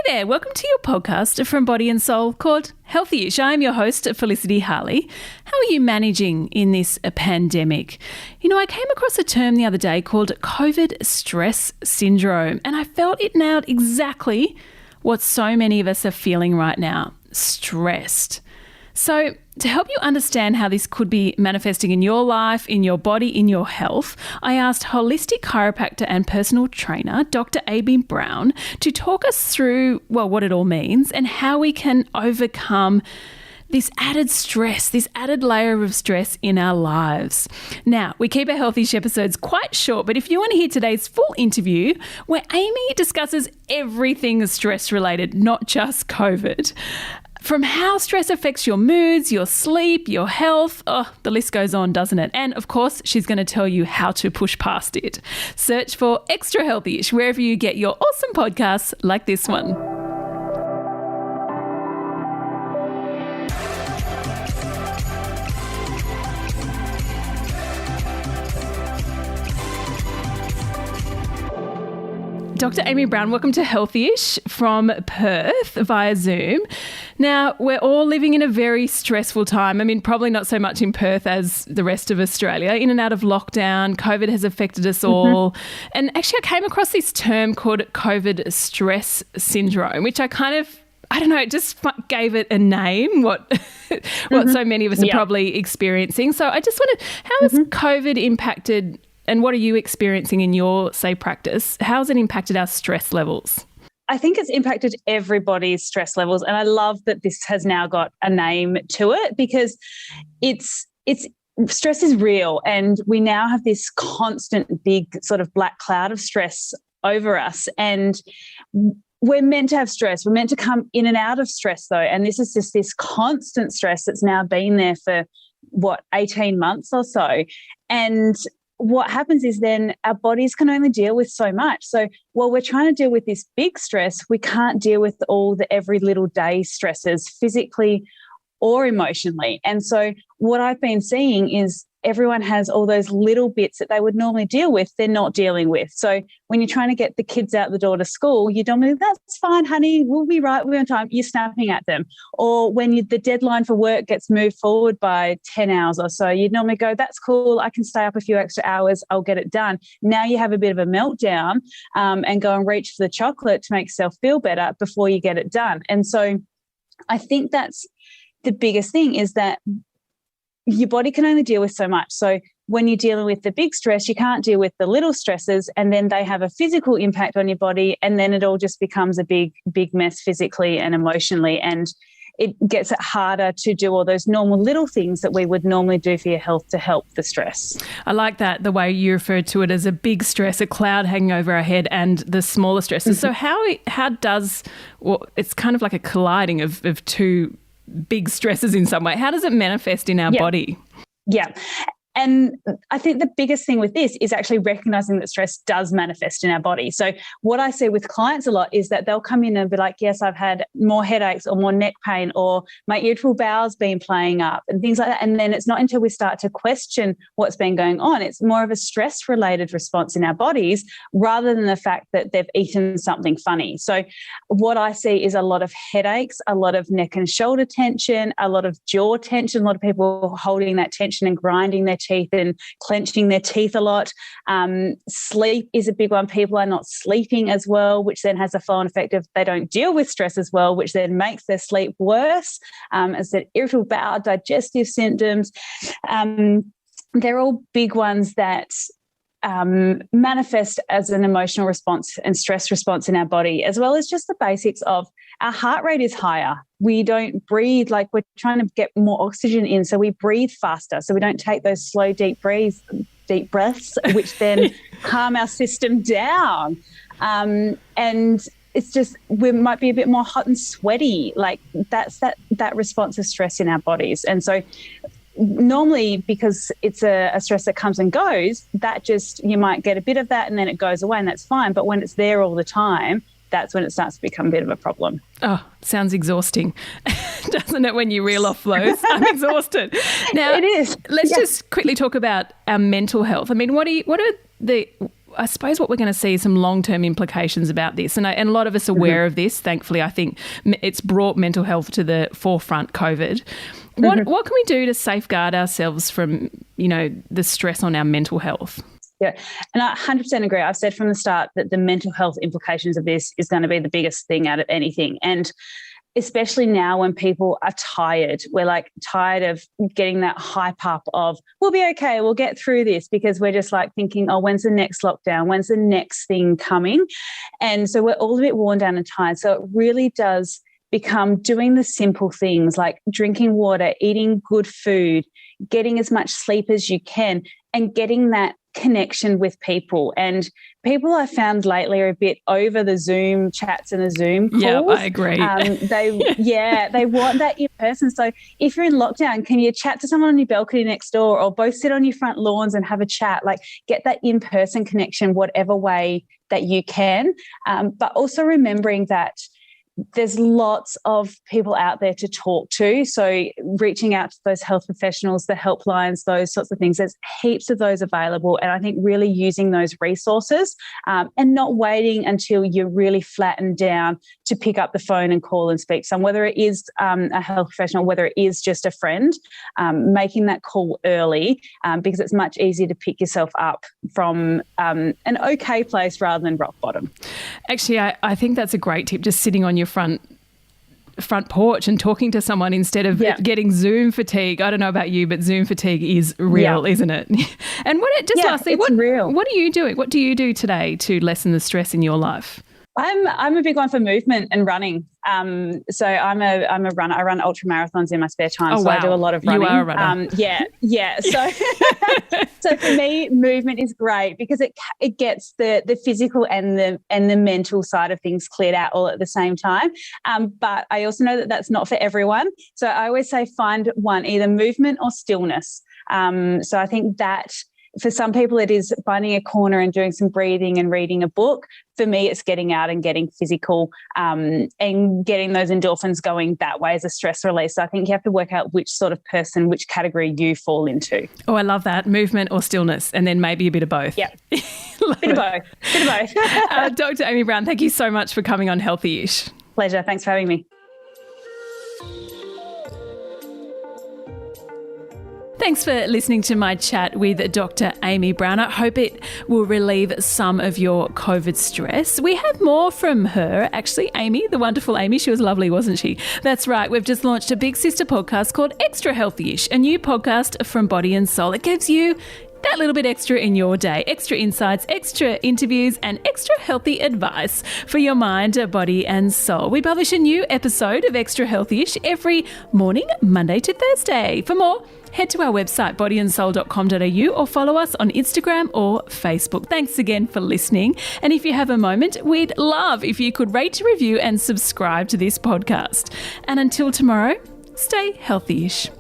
there, welcome to your podcast from Body and Soul called Healthy-ish. I'm your host, Felicity Harley. How are you managing in this pandemic? You know, I came across a term the other day called COVID stress syndrome, and I felt it nailed exactly what so many of us are feeling right now, stressed. So to help you understand how this could be manifesting in your life, in your body, in your health, I asked holistic chiropractor and personal trainer, Dr. Amy Brown, to talk us through, well, what it all means and how we can overcome this added stress, this added layer of stress in our lives. Now, we keep our Healthy-ish episodes quite short, but if you want to hear today's full interview, where Amy discusses everything stress-related, not just COVID, from how stress affects your moods, your sleep, your health. Oh, the list goes on, doesn't it? And of course, she's going to tell you how to push past it. Search for Extra Healthy-ish wherever you get your awesome podcasts like this one. Dr. Amy Brown, welcome to Healthy-ish from Perth via Zoom. Now, we're all living in a very stressful time. I mean, probably not so much in Perth as the rest of Australia. In and out of lockdown, COVID has affected us all. And actually, I came across this term called COVID stress syndrome, which I don't know, it just gave it a name, what so many of us are probably experiencing. So I just wondered, how has COVID impacted, and what are you experiencing in your, say, practice? How has it impacted our stress levels? I think it's impacted everybody's stress levels. And I love that this has now got a name to it, because stress is real. And we now have this constant big sort of black cloud of stress over us. And we're meant to have stress. We're meant to come in and out of stress, though. And this is just this constant stress that's now been there for, 18 months or so. And what happens is then our bodies can only deal with so much. So while we're trying to deal with this big stress, we can't deal with all the every little day stresses physically or emotionally. And so what I've been seeing is everyone has all those little bits that they would normally deal with, they're not dealing with. So when you're trying to get the kids out the door to school, you normally, that's fine, honey, we'll be right, we're on time. You're snapping at them. Or when the deadline for work gets moved forward by 10 hours or so, you'd normally go, that's cool, I can stay up a few extra hours, I'll get it done. Now you have a bit of a meltdown and go and reach for the chocolate to make yourself feel better before you get it done. And so I think that's the biggest thing, is that your body can only deal with so much. So when you're dealing with the big stress, you can't deal with the little stresses, and then they have a physical impact on your body, and then it all just becomes a big mess physically and emotionally, and it gets it harder to do all those normal little things that we would normally do for your health to help the stress. I like that, the way you referred to it as a big stress, a cloud hanging over our head, and the smaller stresses. So how does, well, it's kind of like a colliding of two big stresses in some way. How does it manifest in our body? Yeah. And I think the biggest thing with this is actually recognizing that stress does manifest in our body. So what I see with clients a lot is that they'll come in and be like, yes, I've had more headaches or more neck pain, or my irritable bowel's been playing up and things like that. And then it's not until we start to question what's been going on, it's more of a stress-related response in our bodies rather than the fact that they've eaten something funny. So what I see is a lot of headaches, a lot of neck and shoulder tension, a lot of jaw tension, a lot of people holding that tension and grinding their teeth and clenching their teeth a lot. Sleep is a big one. People are not sleeping as well, which then has a flow-on effect of they don't deal with stress as well, which then makes their sleep worse. As I said, irritable bowel, digestive symptoms. They're all big ones that manifest as an emotional response and stress response in our body, as well as just the basics of our heart rate is higher. We don't breathe, like we're trying to get more oxygen in, so we breathe faster. So we don't take those slow, deep breaths, which then calm our system down. And it's just, we might be a bit more hot and sweaty. Like that's that response of stress in our bodies. And so normally, because it's a stress that comes and goes, that just, you might get a bit of that and then it goes away and that's fine. But when it's there all the time, that's when it starts to become a bit of a problem. Oh, sounds exhausting, doesn't it, when you reel off flows? I'm exhausted. Now, it is. Let's just quickly talk about our mental health. I mean, what are I suppose what we're going to see is some long-term implications about this. And a lot of us are aware of this. Thankfully, I think it's brought mental health to the forefront, COVID. What can we do to safeguard ourselves from, the stress on our mental health? Yeah, and I 100% agree. I've said from the start that the mental health implications of this is going to be the biggest thing out of anything. And especially now when people are tired, we're tired of getting that hype up of, we'll be okay, we'll get through this, because we're just thinking, oh, when's the next lockdown? When's the next thing coming? And so we're all a bit worn down and tired. So it really does become doing the simple things like drinking water, eating good food, getting as much sleep as you can, and getting that connection with people. And people I found lately are a bit over the Zoom chats and the Zoom calls. Yeah, I agree. They want that in person. So if you're in lockdown, can you chat to someone on your balcony next door, or both sit on your front lawns and have a chat? Get that in-person connection, whatever way that you can. But also remembering that there's lots of people out there to talk to. So reaching out to those health professionals, the helplines, those sorts of things, there's heaps of those available. And I think really using those resources and not waiting until you're really flattened down to pick up the phone and call and speak to someone, whether it is a health professional, whether it is just a friend, making that call early because it's much easier to pick yourself up from an okay place rather than rock bottom. Actually, I think that's a great tip, just sitting on your front porch and talking to someone instead of getting Zoom fatigue. I don't know about you, but Zoom fatigue is real, isn't it? And lastly, real. What are you doing? What do you do today to lessen the stress in your life? I'm a big one for movement and running. So I'm a runner. I run ultra marathons in my spare time. Oh, wow. I do a lot of running. You are a runner. So for me, movement is great because it gets the physical and the mental side of things cleared out all at the same time. But I also know that that's not for everyone. So I always say find one, either movement or stillness. So I think that for some people, it is finding a corner and doing some breathing and reading a book. For me, it's getting out and getting physical and getting those endorphins going that way as a stress release. So I think you have to work out which sort of person, which category you fall into. Oh, I love that. Movement or stillness, and then maybe a bit of both. Yeah, bit of both. Dr. Amy Brown, thank you so much for coming on Healthy-ish. Pleasure. Thanks for having me. Thanks for listening to my chat with Dr. Amy Brown. I hope it will relieve some of your COVID stress. We have more from her, actually. Amy, the wonderful Amy. She was lovely, wasn't she? That's right. We've just launched a big sister podcast called Extra Healthy-ish, a new podcast from Body and Soul. It gives you that little bit extra in your day, extra insights, extra interviews, and extra healthy advice for your mind, body, and soul. We publish a new episode of Extra Healthy-ish every morning, Monday to Thursday. For more, head to our website, bodyandsoul.com.au, or follow us on Instagram or Facebook. Thanks again for listening. And if you have a moment, we'd love if you could rate, review, and subscribe to this podcast. And until tomorrow, stay healthy-ish.